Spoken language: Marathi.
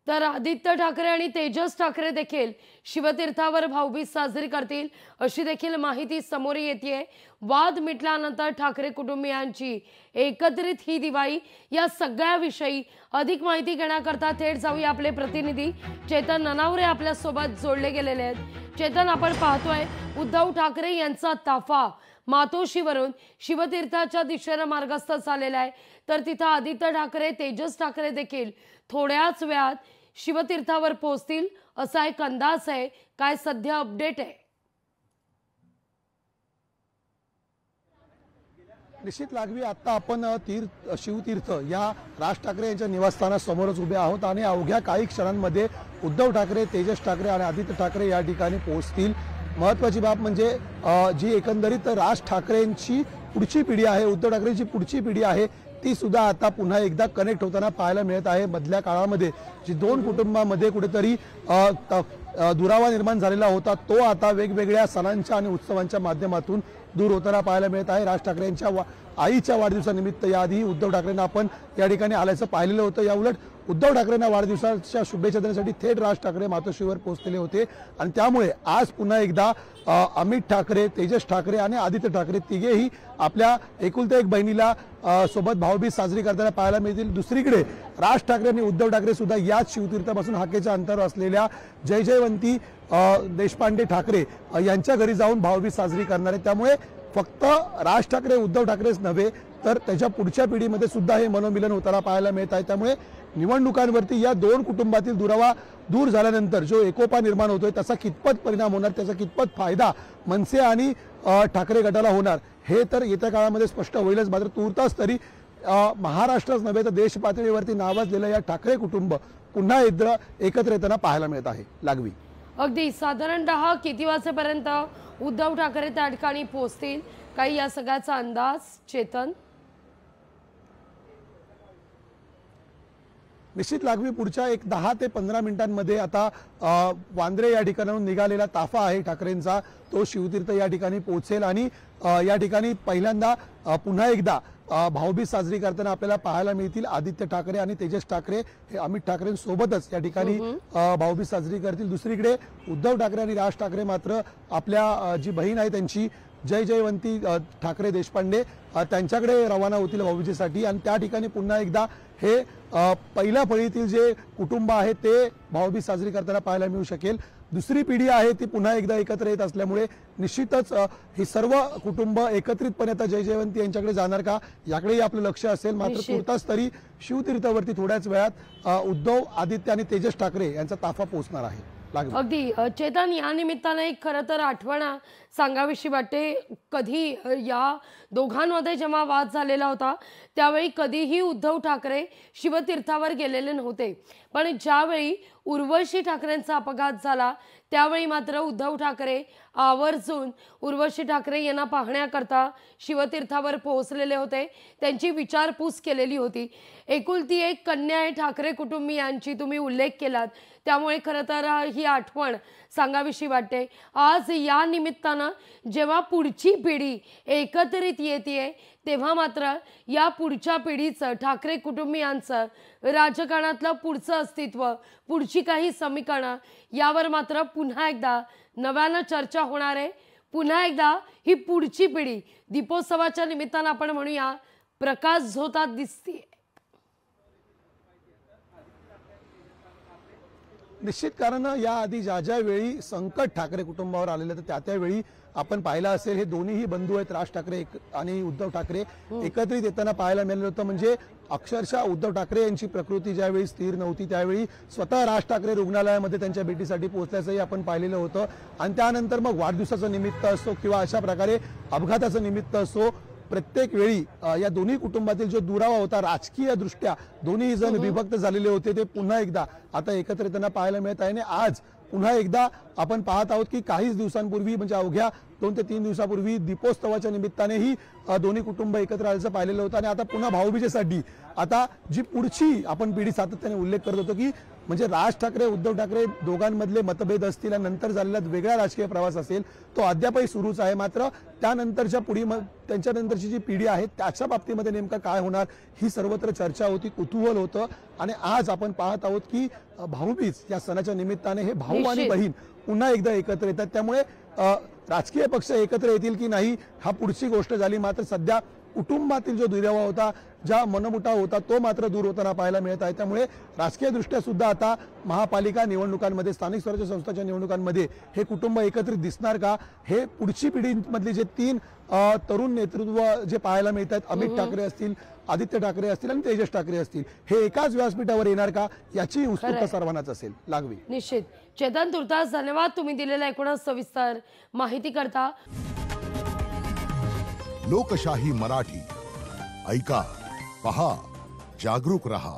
तर आदित्य ठाकरे आणि तेजस ठाकरे देखील शिवतीर्थावर भाऊबीज साजरी करतील अशी देखील माहिती समोर येते। वाद मिटल्यानंतर ठाकरे कुटुंबियांची एकत्रित ही दिवाळी या सगळ्याविषयी अधिक माहिती घेण्याकरता थेट जाऊया आपले प्रतिनिधी चेतन ननावरे आपल्या सोबत जोडले गेलेले आहेत। चेतन, आपण पाहतोय उद्धव ठाकरे यांचा ताफा मातोश्रीवरून शिवतीर्थाच्या दिशेने मार्गस्थ झालेला आहे। तर तिथे आदित्य ठाकरे तेजस ठाकरे देखील थोड्याच वेळात शिवतीर्थावर पोहोचतील असा एक अंदाज आहे। काय सध्या अपडेट आहे? निश्चित लागवी आता आपण शिवतीर्थ या राज ठाकरे यांच्या निवासस्थानासमोरच उभे आहोत आणि अवघ्या काही क्षणांमध्ये उद्धव ठाकरे, तेजस ठाकरे आणि आदित्य ठाकरे या ठिकाणी पोहोचतील। महत्त्वाची बाब म्हणजे जी एकंदरीत राज ठाकरेंची पुढची पिढी आहे, उद्धव ठाकरेंची पुढची पिढी आहे, ती सुद्धा आता पुन्हा एकदा कनेक्ट होताना पाहायला मिळत आहे। मधल्या काळामध्ये जी दोन कुटुंबांमध्ये कुठेतरी दुरावा निर्माण झालेला होता तो आता वेगवेगळ्या सणांच्या आणि उत्सवांच्या माध्यमातून दूर होताना पाहायला मिळत आहे। राज ठाकरे यांच्या आईच्या वाढदिवसानिमित्त याआधी उद्धव ठाकरेंना आपण या ठिकाणी आल्याचं पाहिलेलं होतं। याउलट उद्धव ठाकरेंना वाढदिवसाच्या शुभेच्छा देण्यासाठी थेट राज ठाकरे मातोश्रीवर पोहोचलेले होते आणि त्यामुळे आज पुन्हा एकदा अमित ठाकरे, तेजस ठाकरे आणि आदित्य ठाकरे तिघेही आपल्या एकुलत्या एक बहिणीला सोबत भाऊबीज साजरी करताना पाहायला मिळतील। दुसरीकडे राज ठाकरे आणि उद्धव ठाकरे सुद्धा याच शिवतीर्थापासून हाकेच्या अंतरावर असलेल्या जयजयवंती देशपांडे ठाकरे यांच्या घरी जाऊन भाऊबीज साजरी करणार आहे। त्यामुळे फक्त राज ठाकरे, उद्धव ठाकरेच नव्हे तर त्याच्या पुढच्या पिढीमध्ये सुद्धा हे मनोमिलन होताना पाहायला मिळत आहे। त्यामुळे निवडणुकांवरती या दोन कुटुंबातील दुरावा दूर झाल्यानंतर जो एकोपा निर्माण होतोय त्याचा कितपत परिणाम होणार, त्याचा कितपत फायदा मनसे आणि ठाकरे गटाला होणार हे तर येत्या काळामध्ये स्पष्ट होईलच। मात्र तूर्तास तरी महाराष्ट्रच नव्हे तर देश पातळीवरती नावाजलेलं या ठाकरे कुटुंब पुन्हा एकदा एकत्र येताना पाहायला मिळत आहे। लागवी अगदी साधारणतः किती वाजेपर्यंत उद्धव ठाकरे त्या ठिकाणी पोहोचतील, काही या सगळ्याचा अंदाज चेतन? निश्चित लागवी पुढच्या एक 10 ते 15 मिनिटांमध्ये आता वांद्रे या ठिकाणाहून निघालेला ताफा आहे ठाकरेंचा तो शिवतीर्थ या ठिकाणी पोहोचेल आणि या ठिकाणी पहिल्यांदा पुन्हा एकदा भाऊबीज साजरी करताना आपल्याला पाहायला मिळतील आदित्य ठाकरे आणि तेजस ठाकरे हे अमित ठाकरेंसोबतच या ठिकाणी भाऊबीज साजरी करतील। दुसरीकडे उद्धव ठाकरे आणि राज ठाकरे मात्र आपल्या जी बहीण आहे त्यांची जयजयवंती ठाकरे देशपांडे त्यांच्याकडे रवाना होतील भाऊबीजेसाठी आणि त्या ठिकाणी पुन्हा एकदा हे पहिल्या फळीतील जे कुटुंब आहे ते भाऊबीज साजरी करताना पाहायला मिळू शकेल। दुसरी पिढी आहे ती पुन्हा एकदा एकत्र येत असल्यामुळे निश्चितच ही सर्व कुटुंब एकत्रितपणे आता जयजयवंती यांच्याकडे जाणार का याकडेही आपलं लक्ष असेल। मात्र तुर्तास तरी शिवतीर्थावरती थोड्याच वेळात उद्धव, आदित्य आणि तेजस ठाकरे यांचा ताफा पोहोचणार आहे। अगदी चेतन, या निमित्ताने एक खरं तर आठवण सांगावीशी वाटते। कधी या दोघांमध्ये जेव्हा वाद झालेला होता त्यावेळी कधीही उद्धव ठाकरे शिवतीर्थावर गेलेले नव्हते, पण ज्यावेळी उर्वशी ठाकरेंचा अपघात झाला त्यावेळी मात्र उद्धव ठाकरे आवर्जून उर्वशी ठाकरे यांना पाहण्याकरता शिवतीर्थावर पोहोचलेले होते, त्यांची विचारपूस केलेली होती। एकुलती एक कन्या आहे ठाकरे कुटुंबियांची तुम्ही उल्लेख केलात, त्यामुळे खरं तर ही आठवण सांगावीशी वाटते। आज या निमित्तानं जेव्हा पुढची पिढी एकत्रित येते तेव्हा मात्र या पुढच्या पिढीचं, ठाकरे कुटुंबियांचं राजकारणातलं पुढचं अस्तित्व, पुढची काही समीकरणं यावर मात्र पुन्हा एकदा नव्यानं चर्चा होणार आहे। पुन्हा एकदा ही पुढची पिढी दीपोत्सवाच्या निमित्तानं आपण म्हणूया प्रकाश झोतात दिसते। निश्चित कारण याआधी ज्या वेळी संकट ठाकरे कुटुंबावर आलेलं तर त्यावेळी आपण पाहिलं असेल हे दोन्हीही बंधू आहेत राज ठाकरे आणि उद्धव ठाकरे एकत्रित येताना पाहायला मिळालं होतं। म्हणजे अक्षरशः उद्धव ठाकरे यांची प्रकृती ज्यावेळी स्थिर नव्हती त्यावेळी स्वतः राज ठाकरे रुग्णालयामध्ये त्यांच्या भेटीसाठी पोहोचल्याचंही आपण पाहिलेलं होतं आणि त्यानंतर मग वाढदिवसाचं निमित्त असो किंवा अशा प्रकारे अपघाताचं निमित्त असो प्रत्येक वेळी या दोन्ही कुटुंबातील जो दुरावा होता राजकीय दृष्ट्या दोन्ही जण विभक्त झालेले होते ते पुन्हा एकदा आता एकत्र येताना पाहायला मिळत आहे। आज पुन्हा एकदा आपण पाहत आहोत की काहीच दिवसांपूर्वी म्हणजे अवघ्या 2 ते 3 दिवसापूर्वी दीपोत्सवाच्या निमित्तानेही दोन्ही कुटुंब एकत्र आल्याचं पाहिलेलं होतं आणि आता पुन्हा भाऊबीजेसाठी आता जी पुढची आपण पिढी सातत्याने उल्लेख करत होतो की म्हणजे राज ठाकरे उद्धव ठाकरे दोघांमधले मतभेद असतील आणि नंतर झालेला वेगळा राजकीय प्रवास असेल तो अद्यापही सुरूच आहे. मात्र त्यानंतरच्या त्यांच्यानंतरची जी पिढी आहे त्याच्या बाबतीमध्ये नेमकं काय होणार ही सर्वत्र चर्चा होती, कुतूहल होतं. आणि आज आपण पाहत आहोत की भाऊबीज या सणाच्या निमित्ताने हे भाऊ आणि निश्चित. बहीण पुन्हा एकदा एकत्र येतात. त्यामुळे राजकीय पक्ष एकत्र येतील की नाही हा पुढची गोष्ट झाली. मात्र सध्या कुटुंबातील जो दुरावा होता, ज्या मनमुटाव होता तो मात्र दूर होताना पाहायला मिळत आहे. त्यामुळे राजकीय दृष्ट्या सुद्धा आता महापालिका निवडणुकांमध्ये, स्थानिक स्वराज्य संस्थांच्या निवडणुकांमध्ये हे कुटुंब एकत्रित दिसणार का, हे पुढची पिढीमधली जे 3 तरुण नेतृत्व जे पाहायला मिळत आहेत, अमित ठाकरे असतील, आदित्य ठाकरे असतील आणि तेजस ठाकरे असतील, हे एकाच व्यासपीठावर येणार का याची उत्सुकता सर्वांनाच असेल. लागवी. निश्चित. चेतन तुर्तास धन्यवाद तुम्ही दिलेल्या एकूणच सविस्तर माहिती करता. लोकशाही मराठी ऐका, पहा, जागरूक रहा.